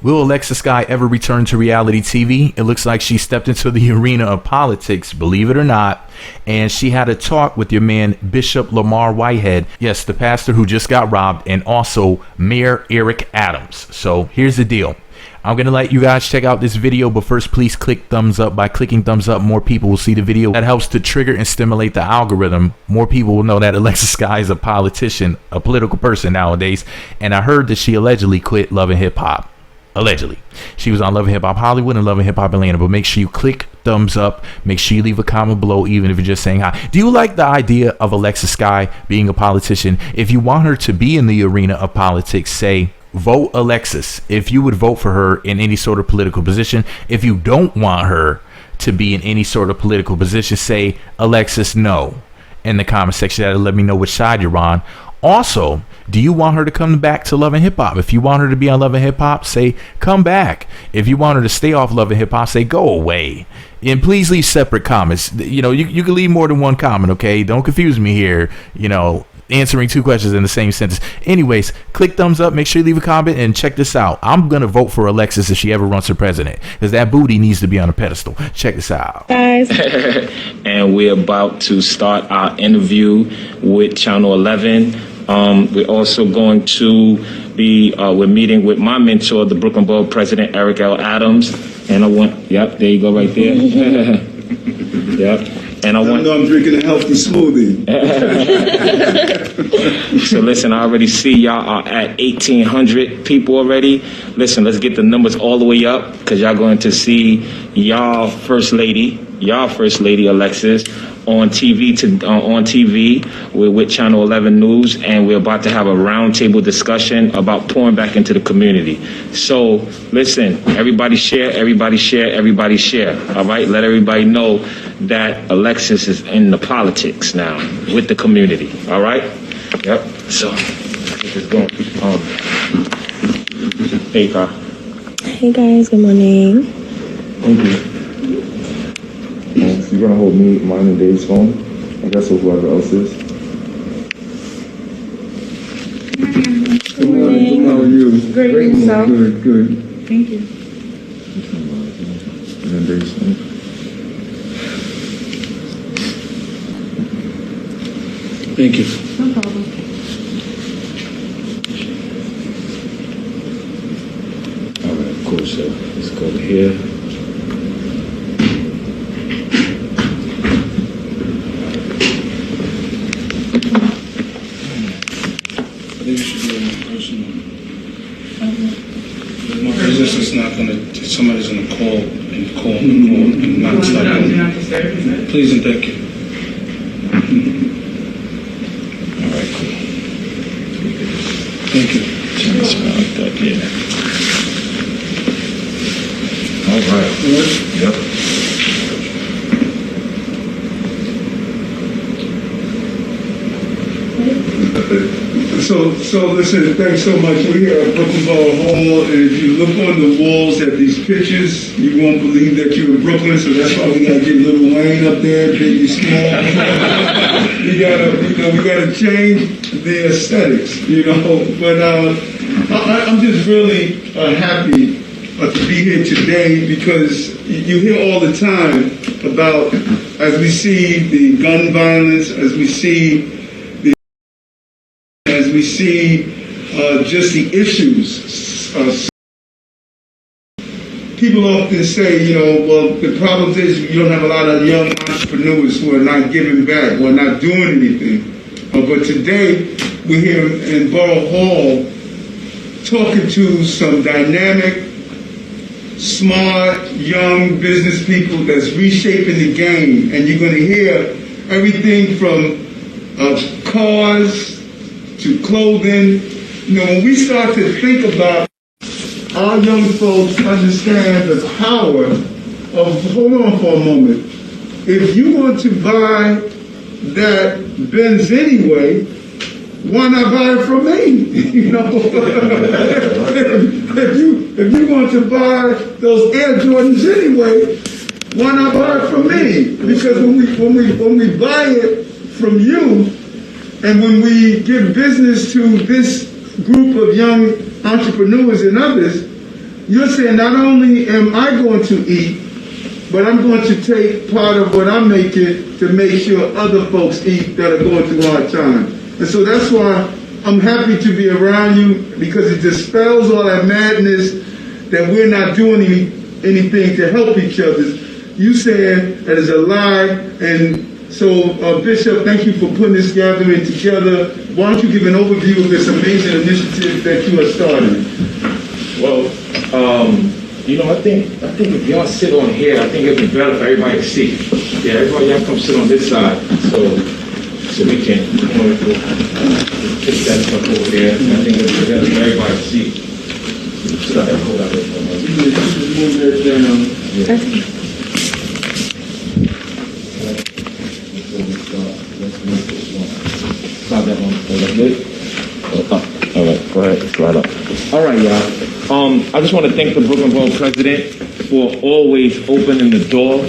Will Alexis Skyy ever return to reality TV? It looks like she stepped into the arena of politics, believe it or not, and she had a talk with your man Bishop Lamar Whitehead, yes, the pastor who just got robbed, and also Mayor Eric Adams. So here's the deal. I'm going to let you guys check out this video, but first please click thumbs up. By clicking thumbs up, more people will see the video. That helps to trigger and stimulate the algorithm. More people will know that Alexis Skyy is a politician, a political person nowadays. And I heard that she allegedly quit Love and Hip Hop. Allegedly. She was on Love and Hip Hop Hollywood and Love and Hip Hop Atlanta. But make sure you click thumbs up. Make sure you leave a comment below, even if you're just saying hi. Do you like the idea of Alexis Skyy being a politician? If you want her to be in the arena of politics, say vote Alexis if you would vote for her in any sort of political position. If you don't want her to be in any sort of political position, say Alexis no in the comment section. That'll let me know which side you're on. Also, do you want her to come back to Love and Hip Hop? If you want her to be on Love and Hip Hop, say come back. If you want her to stay off Love and Hip Hop, say go away. And please leave separate comments. You know, you can leave more than one comment, okay? Don't confuse me here, you know, answering two questions in the same sentence. Anyways, click thumbs up, make sure you leave a comment, and check this out. I'm gonna vote for Alexis if she ever runs for president, because that booty needs to be on a pedestal. Check this out, guys. And we're about to start our interview with Channel 11. We're also going to be we're meeting with my mentor, the Brooklyn Borough President Eric L. Adams, and I want there you go right there. Yep. And I know I'm drinking a healthy smoothie. So listen, I already see y'all are at 1,800 people already. Listen, let's get the numbers all the way up, because y'all going to see y'all first lady Alexis on TV. We're with Channel 11 News, and we're about to have a roundtable discussion about pouring back into the community. So listen, everybody share. All right, let everybody know that Alexis is in the politics now with the community. All right. Yep. So let's just go. Hey, Carl. Hey guys, good morning. Thank you. So you're gonna hold me, mine, and Dave's phone, I guess, or whoever else is. Good morning. How are you? Great. Yourself? Good. Thank you. And then Dave's phone. Thank you. No problem. All right, cool. So let's go to here. It's not gonna. Somebody's gonna call and not stop it. Please and thank you. All right, cool. Thank you. Turn this around like that, yeah. All right. Yep. So listen, thanks so much. We're here at Brooklyn Borough Hall, and if you look on the walls at these pictures, you won't believe that you're in Brooklyn, so that's why we gotta get Lil Wayne up there, Biggie Small. we gotta change the aesthetics, But I'm just really happy to be here today, because you hear all the time about, as we see the gun violence, as we see just the issues. People often say, well, the problem is you don't have a lot of young entrepreneurs who are not giving back, who are not doing anything. But today, we're here in Borough Hall talking to some dynamic, smart, young business people that's reshaping the game. And you're going to hear everything from cars to clothing. When we start to think about our young folks understand the power of, hold on for a moment, if you want to buy that Benz anyway, why not buy it from me? If you want to buy those Air Jordans anyway, why not buy it from me? Because when we buy it from you, and when we give business to this group of young entrepreneurs and others, you're saying not only am I going to eat, but I'm going to take part of what I'm making to make sure other folks eat that are going through hard times. And so that's why I'm happy to be around you, because it dispels all that madness that we're not doing anything to help each other. You saying that is a lie. And so, Bishop, thank you for putting this gathering together. Why don't you give an overview of this amazing initiative that you are starting? Well, I think if y'all sit on here, I think it'd be better for everybody to see. Yeah, everybody, y'all come sit on this side, so we can take that stuff over there. I think it'd be better for everybody to see. So that hold out there for a moment. Move that down. Yeah. Let's move this one. Stop that one. Hold up good. All right, go ahead, slide up. All right, y'all. I just want to thank the Brooklyn Borough president for always opening the door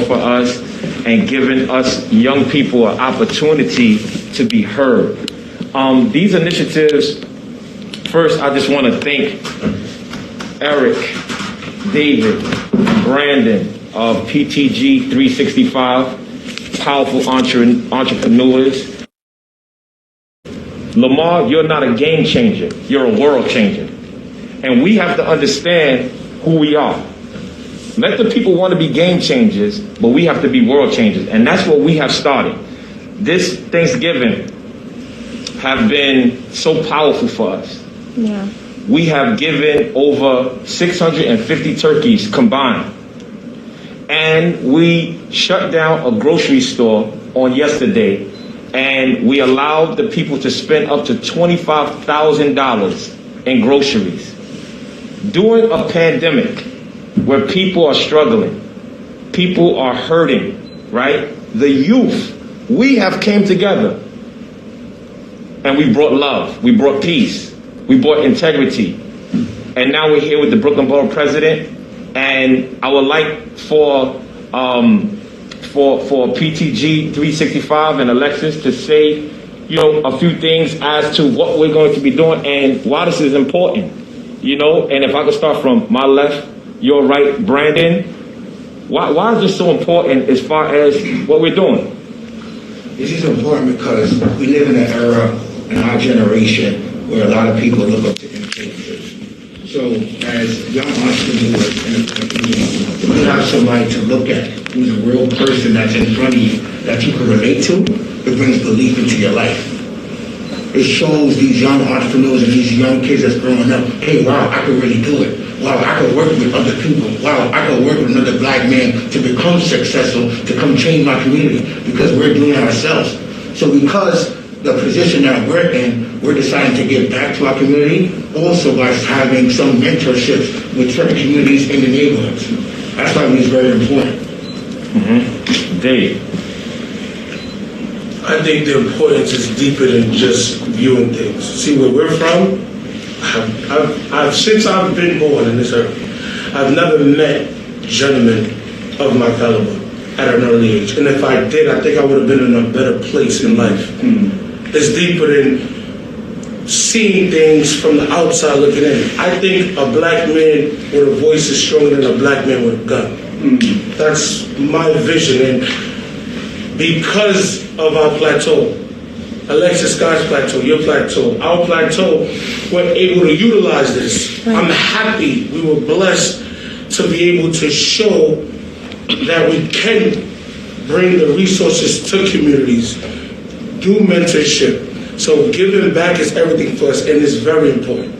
for us and giving us young people an opportunity to be heard. These initiatives, first, I just want to thank Eric, David, Brandon of PTG 365, powerful entrepreneurs. Lamar, you're not a game changer. You're a world changer. And we have to understand who we are. Let the people want to be game changers, but we have to be world changers. And that's what we have started. This Thanksgiving have been so powerful for us. Yeah. We have given over 650 turkeys combined. And we shut down a grocery store on yesterday, and we allowed the people to spend up to $25,000 in groceries. During a pandemic where people are struggling, people are hurting, right? The youth, we have came together and we brought love, we brought peace, we brought integrity. And now we're here with the Brooklyn Borough president, and I would like for PTG 365 and Alexis to say, a few things as to what we're going to be doing and why this is important, and if I could start from my left, your right, Brandon, why is this so important as far as what we're doing? This is important because we live in an era in our generation where a lot of people look up to influencers. So as young entrepreneurs in the community, you have somebody to look at who's a real person that's in front of you that you can relate to. It brings belief into your life. It shows these young entrepreneurs and these young kids that's growing up, hey, wow, I could really do it. Wow, I could work with other people. Wow, I could work with another black man to become successful, to come change my community, because we're doing it ourselves. So because the position that we're in, we're deciding to give back to our community, also by having some mentorships with certain communities in the neighborhoods. That's why it's very important. Mm-hmm. Dave. I think the importance is deeper than just viewing things. See, where we're from, I've since I've been born in this earth, I've never met gentlemen of my caliber at an early age. And if I did, I think I would have been in a better place in life. Mm-hmm. It's deeper than seeing things from the outside looking in. I think a black man with a voice is stronger than a black man with a gun. Mm-hmm. That's my vision. And because of our plateau, Alexis Skyy's plateau, your plateau, our plateau, we're able to utilize this. Right. I'm happy we were blessed to be able to show that we can bring the resources to communities, do mentorship. So giving back is everything for us, and it's very important.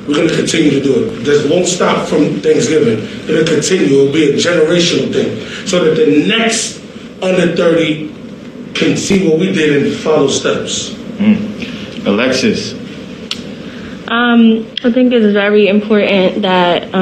We're going to continue to do it. This won't stop from Thanksgiving. It'll continue. It'll be a generational thing, so that the next under 30 can see what we did and follow steps. Alexis. I think it's very important that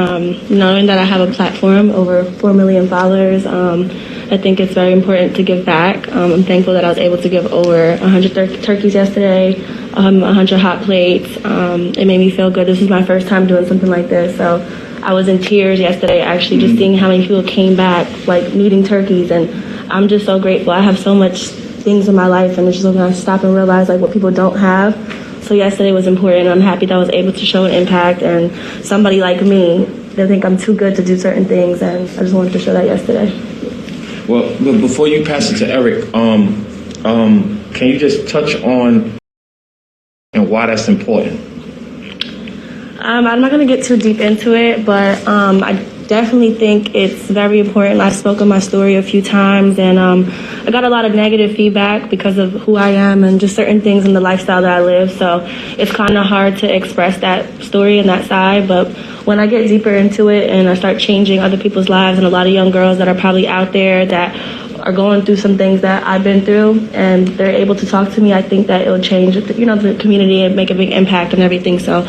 knowing that I have a platform, over 4 million followers, I think it's very important to give back. I'm thankful that I was able to give over 100 turkeys yesterday, 100 hot plates. It made me feel good. This is my first time doing something like this, so I was in tears yesterday, actually, just seeing how many people came back, like, needing turkeys, and I'm just so grateful. I have so much things in my life, and it's just when I stop and realize, like, what people don't have. So yesterday was important. I'm happy that I was able to show an impact, and somebody like me, they think I'm too good to do certain things, and I just wanted to show that yesterday. Well, but before you pass it to Eric, can you just touch on and why that's important? I'm not going to get too deep into it, but I definitely think it's very important. I've spoken my story a few times, and I got a lot of negative feedback because of who I am and just certain things in the lifestyle that I live. So it's kind of hard to express that story and that side. But when I get deeper into it and I start changing other people's lives, and a lot of young girls that are probably out there that are going through some things that I've been through, and they're able to talk to me, I think that it'll change, the community and make a big impact and everything. So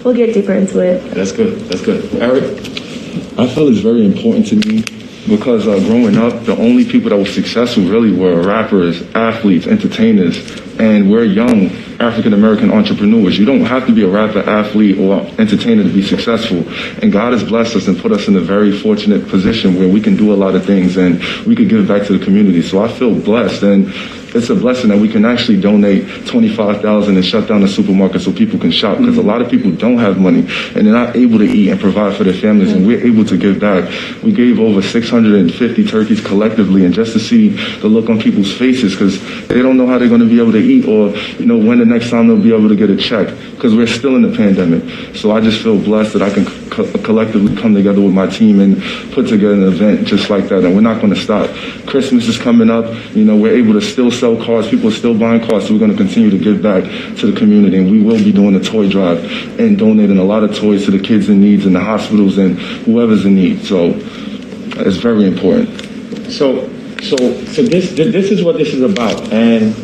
we'll get deeper into it. That's good. That's good. Eric? I feel it's very important to me because growing up, the only people that were successful really were rappers, athletes, entertainers, and we're young African-American entrepreneurs. You don't have to be a rapper, athlete, or entertainer to be successful. And God has blessed us and put us in a very fortunate position where we can do a lot of things and we can give back to the community. So I feel blessed, and it's a blessing that we can actually donate $25,000 and shut down the supermarket so people can shop, because a lot of people don't have money and they're not able to eat and provide for their families, and we're able to give back. We gave over 650 turkeys collectively, and just to see the look on people's faces, because they don't know how they're going to be able to eat, or when the next time they'll be able to get a check, because we're still in the pandemic. So I just feel blessed that I can collectively come together with my team and put together an event just like that, and we're not going to stop. Christmas is coming up. We're able to still sell cars. People are still buying cars, so we're going to continue to give back to the community, and we will be doing a toy drive and donating a lot of toys to the kids in need and the hospitals and whoever's in need. So it's very important. So this is what this is about. And,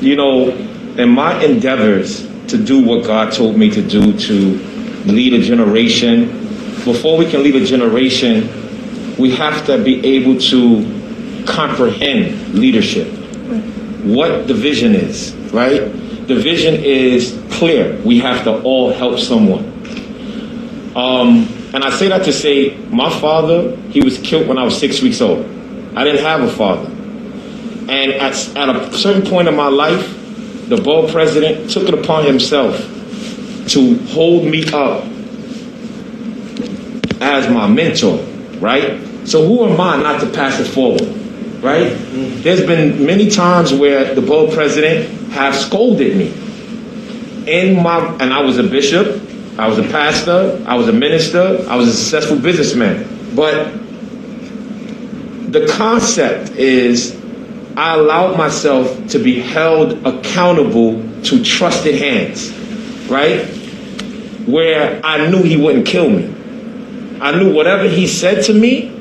in my endeavors to do what God told me to do, to lead a generation, before we can lead a generation, we have to be able to comprehend leadership, what the vision is, right? The vision is clear. We have to all help someone. And I say that to say, my father, he was killed when I was 6 weeks old. I didn't have a father. And at a certain point in my life, the Borough president took it upon himself to hold me up as my mentor, right? So who am I not to pass it forward, right? There's been many times where the Borough president have scolded me. And I was a bishop, I was a pastor, I was a minister, I was a successful businessman. But the concept is I allowed myself to be held accountable to trusted hands, right? Where I knew he wouldn't kill me. I knew whatever he said to me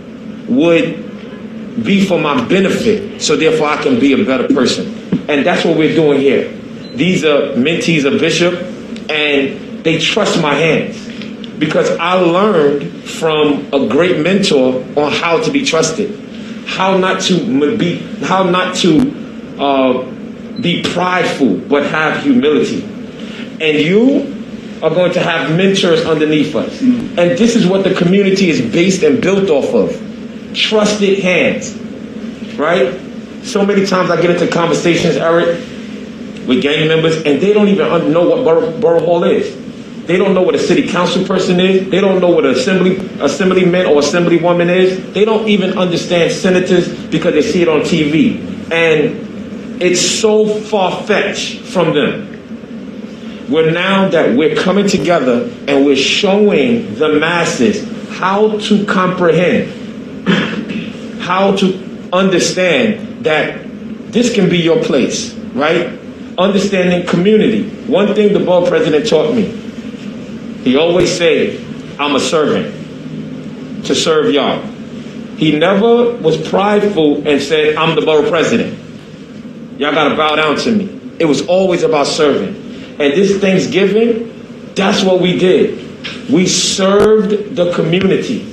would be for my benefit, so therefore I can be a better person. And that's what we're doing here. These are mentees of Bishop, and they trust my hands because I learned from a great mentor on how to be trusted, how not to be prideful, but have humility. And you are going to have mentors underneath us. And this is what the community is based and built off of. Trusted hands, right? So many times I get into conversations, Eric, with gang members, and they don't even know what Borough Hall is. They don't know what a city council person is. They don't know what an assemblyman or assemblywoman is. They don't even understand senators because they see it on TV. And it's so far-fetched from them. Now that we're coming together and we're showing the masses how to comprehend, how to understand that this can be your place, right? Understanding community. One thing the Borough president taught me, he always said, I'm a servant to serve y'all. He never was prideful and said, I'm the Borough president. Y'all gotta bow down to me. It was always about serving. And this Thanksgiving, that's what we did. We served the community.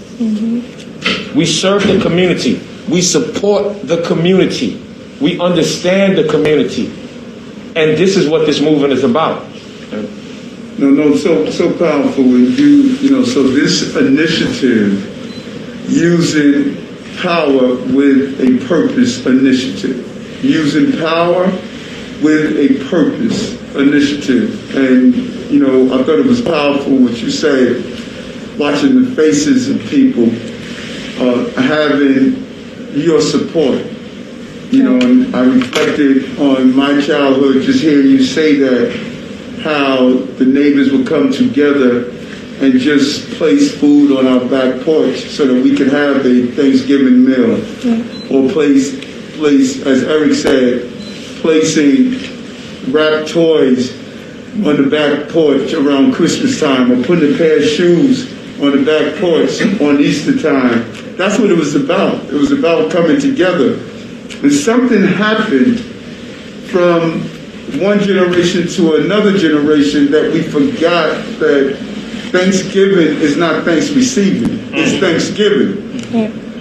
We serve the community. We support the community. We understand the community. And this is what this movement is about. No, so powerful. And so this initiative, using power with a purpose initiative, using power with a purpose. initiative. And, you know, I thought it was powerful what you said, watching the faces of people, having your support. You know, and I reflected on my childhood, just hearing you say that, how the neighbors would come together and just place food on our back porch so that we could have a Thanksgiving meal. Or place, as Eric said, placing wrapped toys on the back porch around Christmas time, or putting a pair of shoes on the back porch on Easter time. That's what it was about. It was about coming together. And something happened from one generation to another generation that we forgot that Thanksgiving is not thanks receiving, it's Thanksgiving.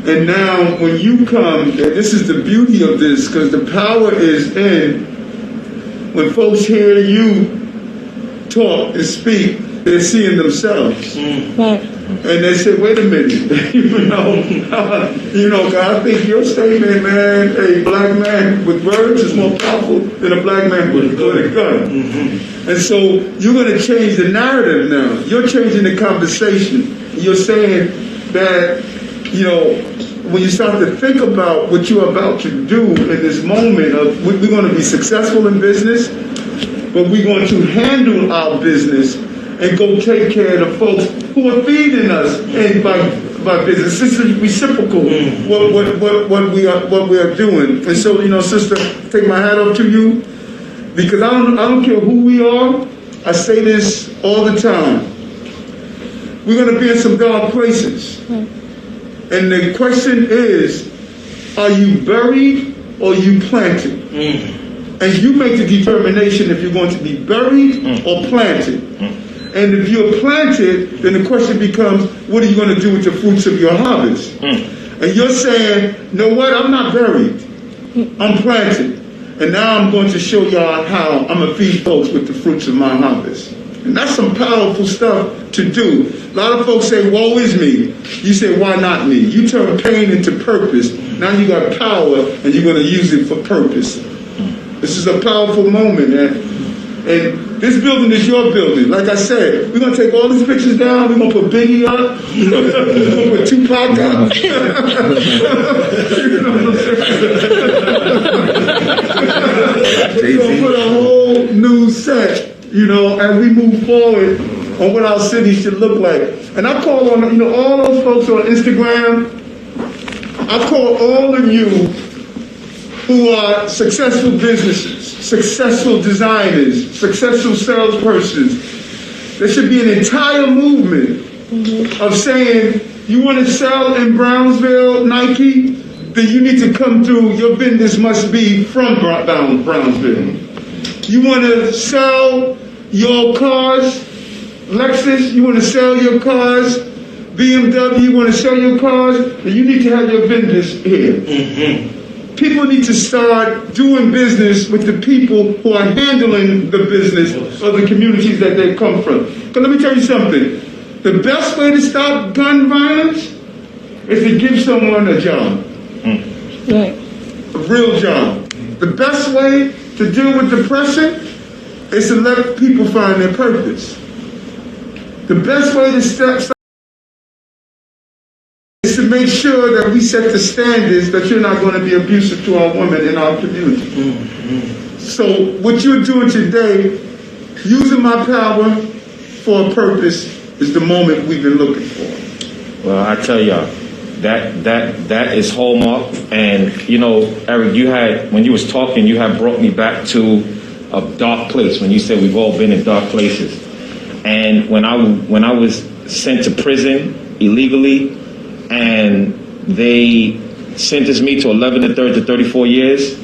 And now when you come, and this is the beauty of this, because the power is in when folks hear you talk and speak, they're seeing themselves. And they say, wait a minute, you know, God, I think your statement, man, a black man with words is more powerful than a black man with a gun. And so you're going to change the narrative now. You're changing the conversation. You're saying that, you know, when you start to think about what you're about to do in this moment of, we're going to be successful in business, but we're going to handle our business and go take care of the folks who are feeding us and by business. This is reciprocal what we are doing. And so, you know, sister, take my hat off to you, because I don't care who we are. I say this all the time. We're going to be in some dark places. And the question is, are you buried or you planted? And you make the determination if you're going to be buried or planted. And if you're planted, then the question becomes, what are you going to do with the fruits of your harvest? And you're saying, know what, I'm not buried. I'm planted. And now I'm going to show y'all how I'm going to feed folks with the fruits of my harvest. And that's some powerful stuff to do. A lot of folks say, woe is me. You say, why not me? You turn pain into purpose. Now you got power and you're going to use it for purpose. This is a powerful moment, man. And this building is your building. Like I said, we're going to take all these pictures down. We're going to put Biggie up. We're going to put Tupac up. You know what I'm saying? We're going to put a whole new set, you know, as we move forward on what our city should look like. And I call on, you know, all those folks on Instagram. I call all of you who are successful businesses, successful designers, successful salespersons. There should be an entire movement of saying, you want to sell in Brownsville, Nike? Then you need to come through. Your business must be from Brownsville. You want to sell your cars, Lexus? You want to sell your cars, BMW? You want to sell your cars? Then you need to have your business here. People need to start doing business with the people who are handling the business of the communities that they come from. Because let me tell you something. The best way to stop gun violence is to give someone a job. Right. A real job. The best way to deal with depression is to let people find their purpose. The best way to stop is to make sure that we set the standards that you're not going to be abusive to our women in our community. So what you're doing today, using my power for a purpose, is the moment we've been looking for. Well, I tell y'all, that is hallmark. And you know, Eric, you had, when you was talking, you had brought me back to a dark place when you said we've all been in dark places. And when I was sent to prison illegally, and they sentenced me to 11 to 30 to 34 years.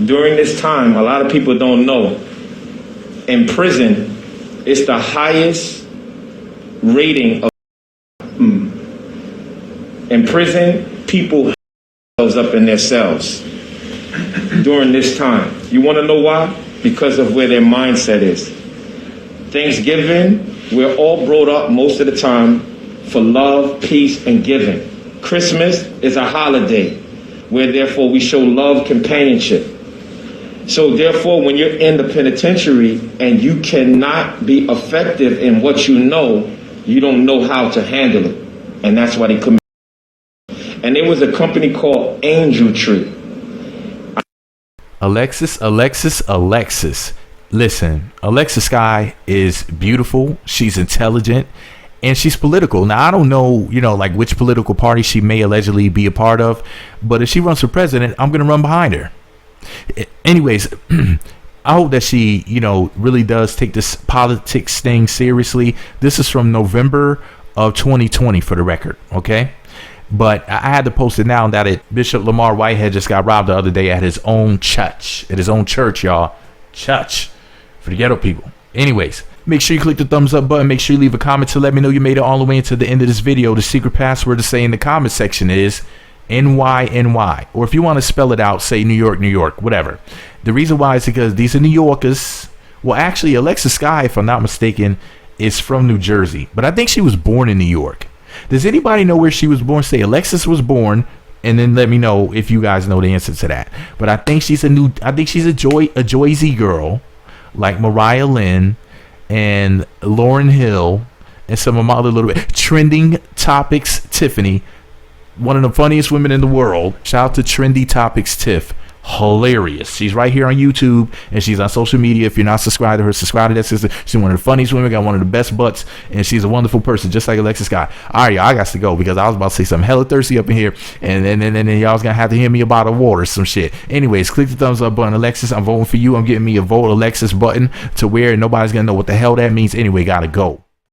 During this time, a lot of people don't know, in prison, it's the highest rating of. In prison, people themselves up in their cells during this time. You want to know why? Because of where their mindset is. Thanksgiving, we're all brought up most of the time for love, peace, and giving. Christmas is a holiday where therefore we show love, companionship. So therefore, when you're in the penitentiary and you cannot be effective in what you don't know how to handle it. And that's why they commit. And there was a company called Angel Tree. Alexis. Listen, Alexis Skyy is beautiful. She's intelligent. And she's political. Now, I don't know, like which political party she may allegedly be a part of. But if she runs for president, I'm going to run behind her. Anyways, I hope that she, really does take this politics thing seriously. This is from November of 2020 for the record. Okay. But I had to post it now that Bishop Lamar Whitehead just got robbed the other day at his own church. At his own church, y'all. Church. For the ghetto people. Anyways, make sure you click the thumbs up button. Make sure you leave a comment to let me know you made it all the way into the end of this video. The secret password to say in the comment section is NYNY. Or if you want to spell it out, say New York, New York, whatever. The reason why is because these are New Yorkers. Well, actually, Alexis Skyy, if I'm not mistaken, is from New Jersey. But I think she was born in New York. Does anybody know where she was born? Say Alexis was born, and then let me know if you guys know the answer to that. But I think she's a Joyzy girl, like Mariah Lynn and Lauryn Hill and some of my other little bit trending topics. Tiffany, one of the funniest women in the world. Shout out to Trendy Topics Tiff. Hilarious. She's right here on YouTube and she's on social media. If you're not subscribed to her, subscribe to that sister. She's one of the funniest women, got one of the best butts, and she's a wonderful person, just like Alexis Skyy. All right, y'all, I got to go because I was about to say something hella thirsty up in here, and then y'all's gonna have to hear me a bottle of water or some shit. Anyways, click the thumbs up button. Alexis, I'm voting for you. I'm getting me a vote Alexis button to where nobody's gonna know what the hell that means. Anyway, gotta go.